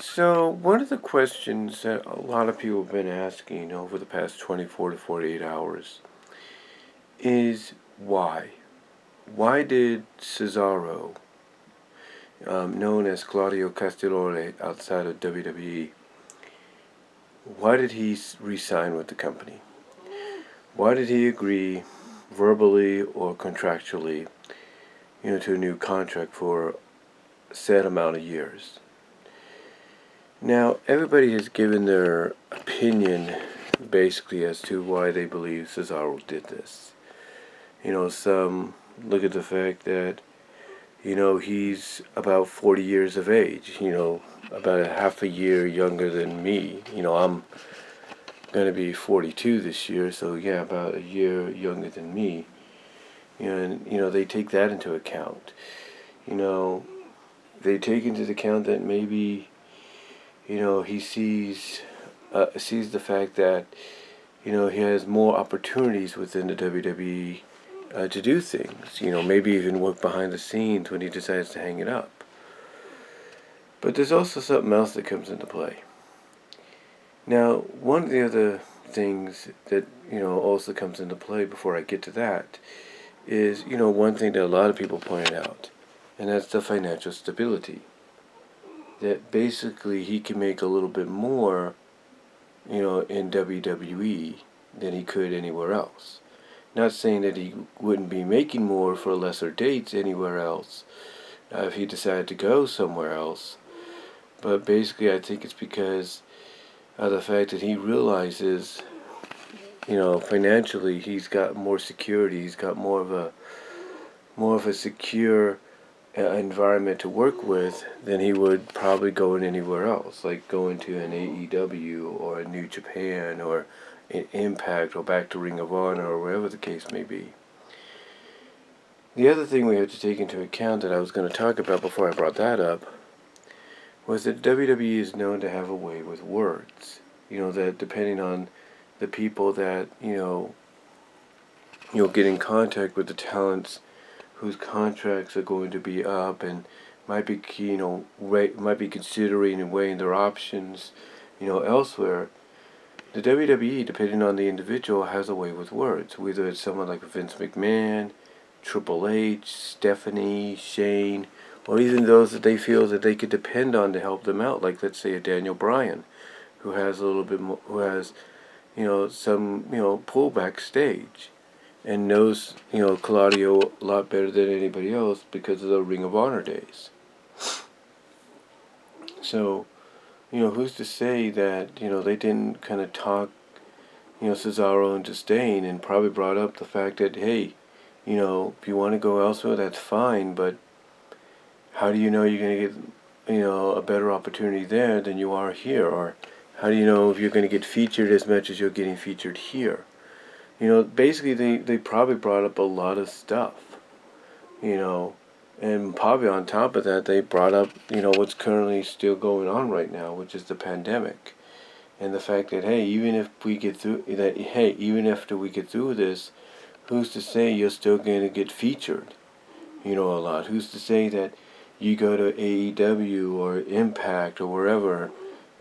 So, one of the questions that a lot of people have been asking over the past 24 to 48 hours is why? Why did Cesaro, known as Claudio Castellore outside of WWE, why did he resign with the company? Why did he agree verbally or contractually, to a new contract for a set amount of years? Now, everybody has given their opinion basically as to why they believe Cesaro did this. Some look at the fact that, he's about 40 years of age, about a half a year younger than me. I'm going to be 42 this year, so yeah, about a year younger than me. And, they take that into account. They take into account that maybe he sees the fact that, he has more opportunities within the WWE to do things. Maybe even work behind the scenes when he decides to hang it up. But there's also something else that comes into play. Now, one of the other things that, also comes into play before I get to that is, one thing that a lot of people pointed out, and that's the financial stability. That basically he can make a little bit more, in WWE than he could anywhere else. Not saying that he wouldn't be making more for lesser dates anywhere else if he decided to go somewhere else. But basically I think it's because of the fact that he realizes, financially he's got more security, he's got more of a secure environment to work with than he would probably going anywhere else, like going to an AEW or a New Japan or an Impact or back to Ring of Honor or wherever the case may be. The other thing we have to take into account that I was going to talk about before I brought that up was that WWE is known to have a way with words. That depending on the people that, get in contact with the talents whose contracts are going to be up and might be, might be considering and weighing their options, elsewhere. The WWE, depending on the individual, has a way with words. Whether it's someone like Vince McMahon, Triple H, Stephanie, Shane, or even those that they feel that they could depend on to help them out, like let's say a Daniel Bryan, who has a little bit more, who has, some, pull backstage, and knows, Claudio a lot better than anybody else because of the Ring of Honor days. So, who's to say that, they didn't kind of talk, Cesaro into staying, and probably brought up the fact that, hey, if you want to go elsewhere, that's fine, but how do you know you're going to get, a better opportunity there than you are here? Or how do you know if you're going to get featured as much as you're getting featured here? Basically they probably brought up a lot of stuff, and probably on top of that they brought up, what's currently still going on right now, which is the pandemic. And the fact that, hey, even after we get through this, who's to say you're still going to get featured, a lot? Who's to say that you go to AEW or Impact or wherever,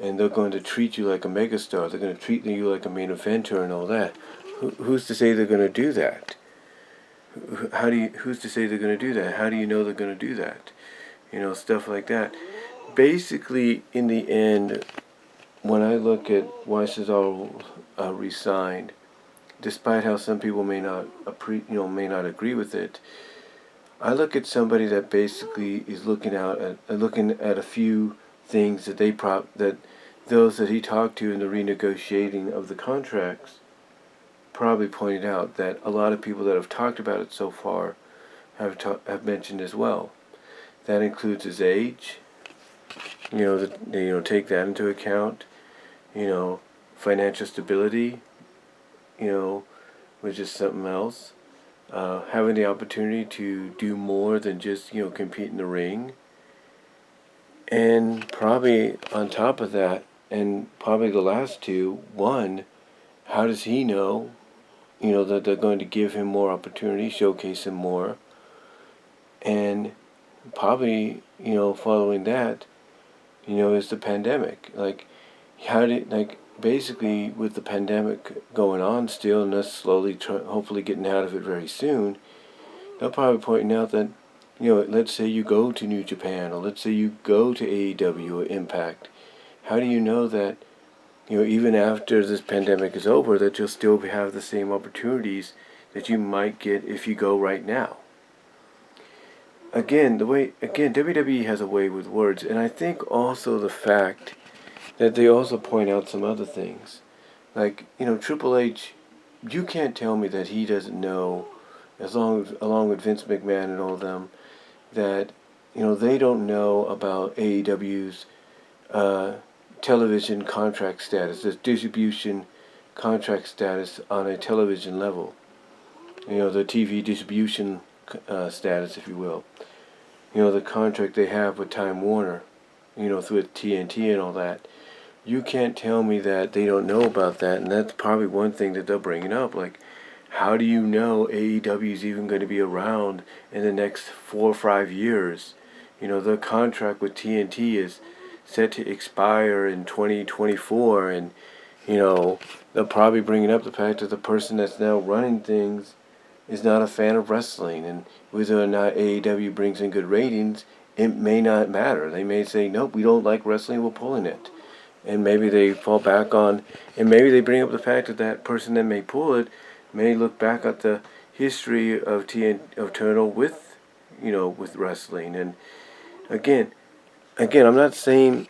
and they're going to treat you like a megastar, they're going to treat you like a main eventer and all that? Who's to say they're going to do that? Who's to say they're going to do that? How do you know they're going to do that? Stuff like that. Basically, in the end, when I look at why Cesaro resigned, despite how some people may not agree with it, I look at somebody that basically is looking at a few things that that those that he talked to in the renegotiating of the contracts probably pointed out that a lot of people that have talked about it so far have mentioned as well. That includes his age. Take that into account. Financial stability. Which is something else. Having the opportunity to do more than just compete in the ring. And probably on top of that, and probably the last two, one, how does he know, that they're going to give him more opportunity, showcase him more, and probably, following that, is the pandemic. Like, basically with the pandemic going on still, and us slowly, hopefully getting out of it very soon, they'll probably pointing out that, let's say you go to New Japan, or let's say you go to AEW or Impact. How do you know that, even after this pandemic is over, that you'll still have the same opportunities that you might get if you go right now? Again, WWE has a way with words, and I think also the fact that they also point out some other things. Like, Triple H, you can't tell me that he doesn't know, along with Vince McMahon and all of them, that, they don't know about AEW's television contract status, the distribution contract status on a television level. The TV distribution status, if you will. The contract they have with Time Warner, through TNT and all that. You can't tell me that they don't know about that, and that's probably one thing that they're bringing up. Like, how do you know AEW is even going to be around in the next 4 or 5 years? The contract with TNT is set to expire in 2024, and, they're probably bringing up the fact that the person that's now running things is not a fan of wrestling, and whether or not AEW brings in good ratings, it may not matter. They may say, nope, we don't like wrestling, we're pulling it. And maybe they fall back on, and maybe they bring up the fact that that person that may pull it may look back at the history of Turtle with, with wrestling. And again, I'm not saying,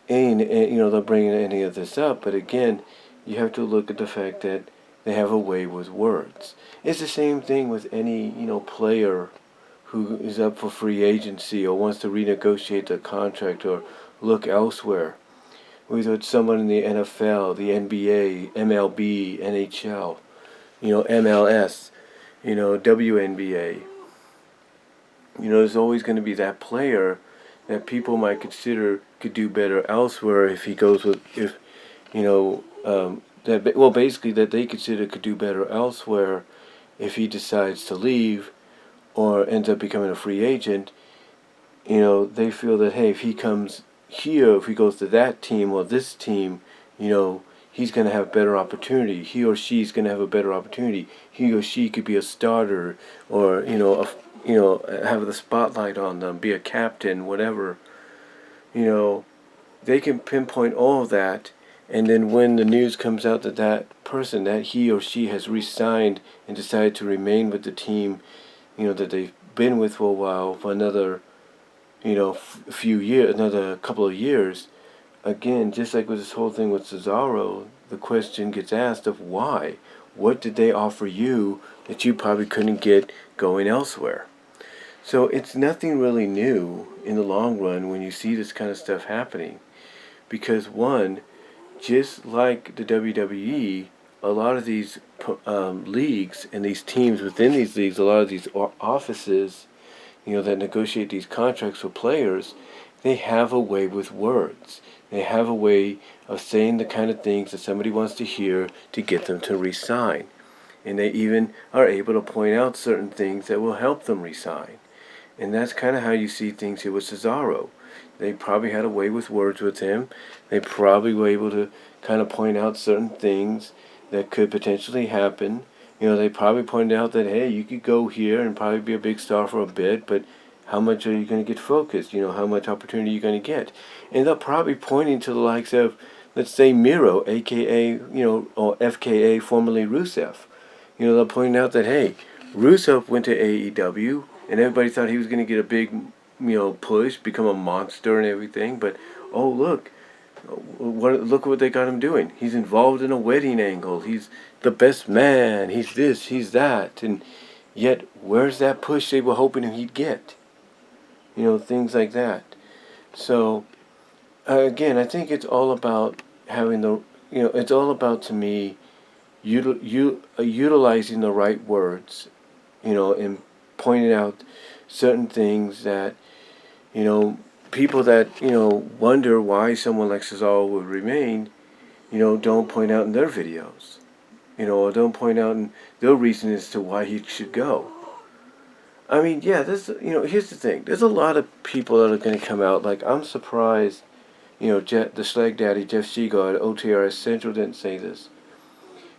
they're bringing any of this up, but again, you have to look at the fact that they have a way with words. It's the same thing with any, player who is up for free agency or wants to renegotiate their contract or look elsewhere. Whether it's someone in the NFL, the NBA, MLB, NHL, MLS, WNBA. There's always going to be that player that people might consider could do better elsewhere if he goes with, basically that they consider could do better elsewhere if he decides to leave or ends up becoming a free agent. They feel that, hey, if he comes here, if he goes to that team or this team, he's going to have better opportunity. He or she's going to have a better opportunity. He or she could be a starter, or have the spotlight on them, be a captain, whatever. They can pinpoint all of that, and then when the news comes out that that person, that he or she has resigned and decided to remain with the team, that they've been with for a while, for another few years, another couple of years, again, just like with this whole thing with Cesaro, the question gets asked of why. What did they offer you that you probably couldn't get going elsewhere? So it's nothing really new in the long run when you see this kind of stuff happening. Because one, just like the WWE, a lot of these leagues and these teams within these leagues, a lot of these offices, that negotiate these contracts for players, they have a way with words. They have a way of saying the kind of things that somebody wants to hear to get them to resign. And they even are able to point out certain things that will help them resign. And that's kind of how you see things here with Cesaro. They probably had a way with words with him. They probably were able to kind of point out certain things that could potentially happen. They probably pointed out that, hey, you could go here and probably be a big star for a bit, but how much are you going to get focused? How much opportunity are you going to get? And they're probably pointing to the likes of, let's say, Miro, a.k.a., or FKA, formerly Rusev. They're pointing out that, hey, Rusev went to AEW, and everybody thought he was going to get a big, push, become a monster and everything, but, oh, look what they got him doing. He's involved in a wedding angle. He's the best man. He's this, he's that. And yet, where's that push they were hoping he'd get? Things like that. So, again, I think it's all about having it's all about, to me, utilizing the right words, and pointing out certain things that, people that, wonder why someone like Cesaro would remain, don't point out in their videos, or don't point out in their reason as to why he should go. I mean, yeah, here's the thing. There's a lot of people that are going to come out. Like, I'm surprised the Slag Daddy Jeff Seagull at OTRS Central didn't say this.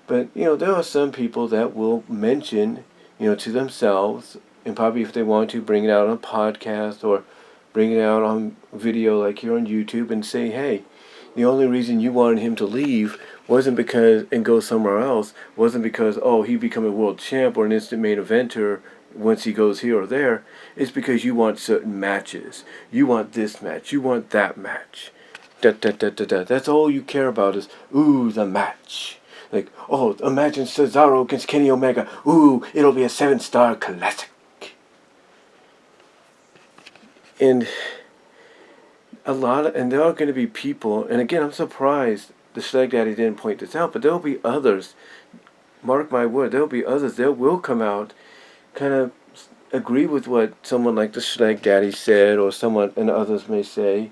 But, there are some people that will mention, to themselves, and probably if they want to, bring it out on a podcast or bring it out on video like here on YouTube and say, hey, the only reason you wanted him to leave wasn't because, and go somewhere else, wasn't because, oh, he become a world champ or an instant main eventer once he goes here or there. It's because you want certain matches. You want this match. You want that match. That's all you care about is, ooh, the match. Like, oh, imagine Cesaro against Kenny Omega. Ooh, it'll be a 7-star classic. And there are going to be people, and again, I'm surprised the Slag Daddy didn't point this out, but there'll be others, mark my word, there'll be others that will come out, kind of agree with what someone like the Slag Daddy said, or someone and others may say,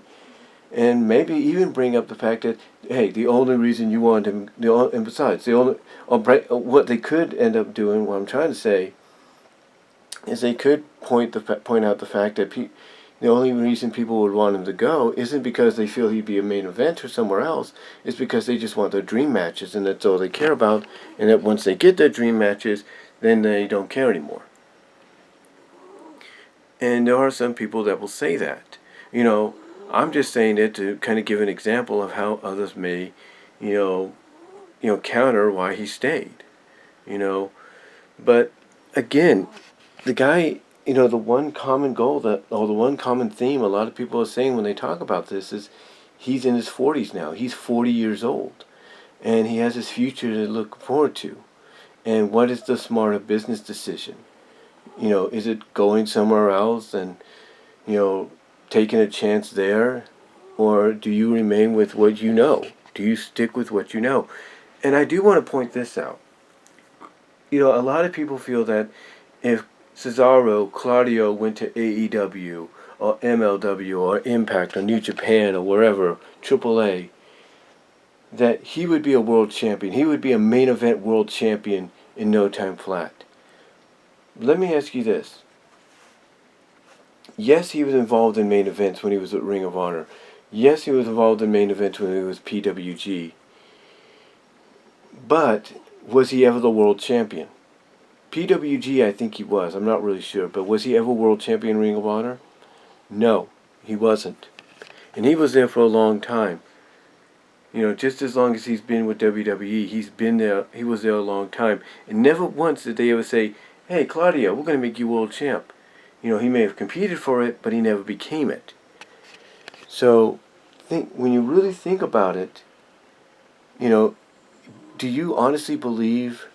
and maybe even bring up the fact that, hey, the only reason you want him, and besides, what they could end up doing, what I'm trying to say, is they could point out the fact that the only reason people would want him to go isn't because they feel he'd be a main event or somewhere else. It's because they just want their dream matches, and that's all they care about. And that once they get their dream matches, then they don't care anymore. And there are some people that will say that. I'm just saying it to kind of give an example of how others may, counter why he stayed. But again, the guy, the one common goal or the one common theme a lot of people are saying when they talk about this is he's in his 40s now. He's 40 years old. And he has his future to look forward to. And what is the smarter business decision? Is it going somewhere else and, taking a chance there? Or do you remain with what you know? Do you stick with what you know? And I do want to point this out. A lot of people feel that if Claudio went to AEW or MLW or Impact or New Japan or wherever, AAA, that he would be a world champion. He would be a main event world champion in no time flat. Let me ask you this. Yes, he was involved in main events when he was at Ring of Honor. Yes, he was involved in main events when he was PWG. But was he ever the world champion? PWG, I think he was. I'm not really sure. But was he ever world champion Ring of Honor? No, he wasn't. And he was there for a long time. Just as long as he's been with WWE, he's been there. He was there a long time. And never once did they ever say, hey, Claudio, we're going to make you world champ. He may have competed for it, but he never became it. So, when you really think about it, do you honestly believe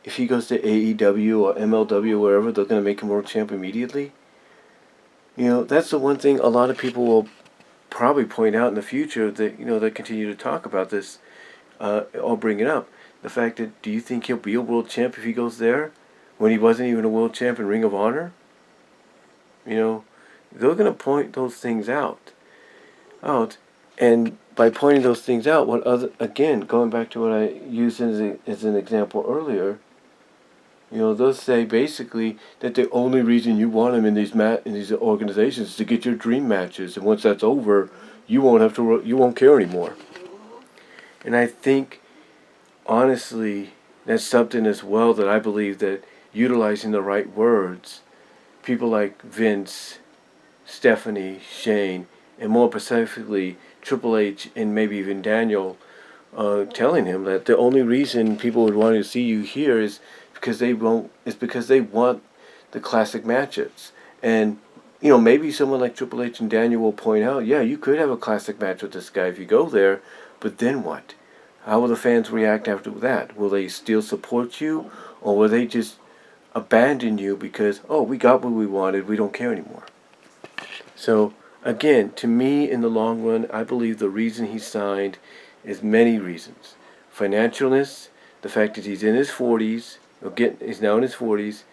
if he goes to AEW or MLW or wherever, they're going to make him world champ immediately? That's the one thing a lot of people will probably point out in the future that, that continue to talk about this or bring it up. The fact that, do you think he'll be a world champ if he goes there when he wasn't even a world champ in Ring of Honor? They're going to point those things out. And by pointing those things out, going back to what I used as an example earlier, they'll say basically that the only reason you want him in these organizations is to get your dream matches, and once that's over, you won't care anymore. And I think, honestly, that's something as well that I believe that utilizing the right words, people like Vince, Stephanie, Shane, and more specifically Triple H and maybe even Daniel, telling him that the only reason people would want to see you here is because they want the classic matches. And maybe someone like Triple H and Daniel will point out, yeah, you could have a classic match with this guy if you go there, but then what? How will the fans react after that? Will they still support you, or will they just abandon you because, oh, we got what we wanted, we don't care anymore? So, again, to me, in the long run, I believe the reason he signed is many reasons. Financialness, the fact that he's in his 40s, he's now in his 40s.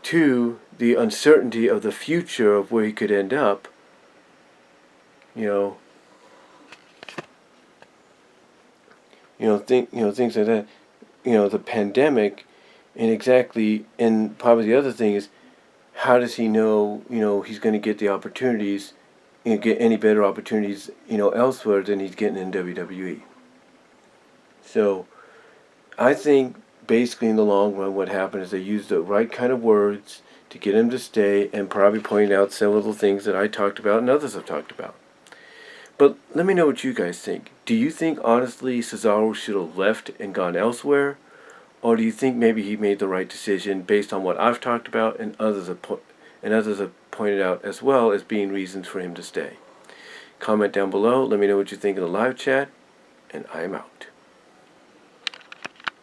2, the uncertainty of the future of where he could end up. Things like that. The pandemic, and probably the other thing is, how does he know, he's going to get the opportunities, get any better opportunities, elsewhere than he's getting in WWE. So I think basically in the long run what happened is they used the right kind of words to get him to stay and probably point out several of the things that I talked about and others have talked about. But let me know what you guys think. Do you think honestly Cesaro should have left and gone elsewhere? Or do you think maybe he made the right decision based on what I've talked about and others have pointed out as well as being reasons for him to stay? Comment down below. Let me know what you think in the live chat. And I am out.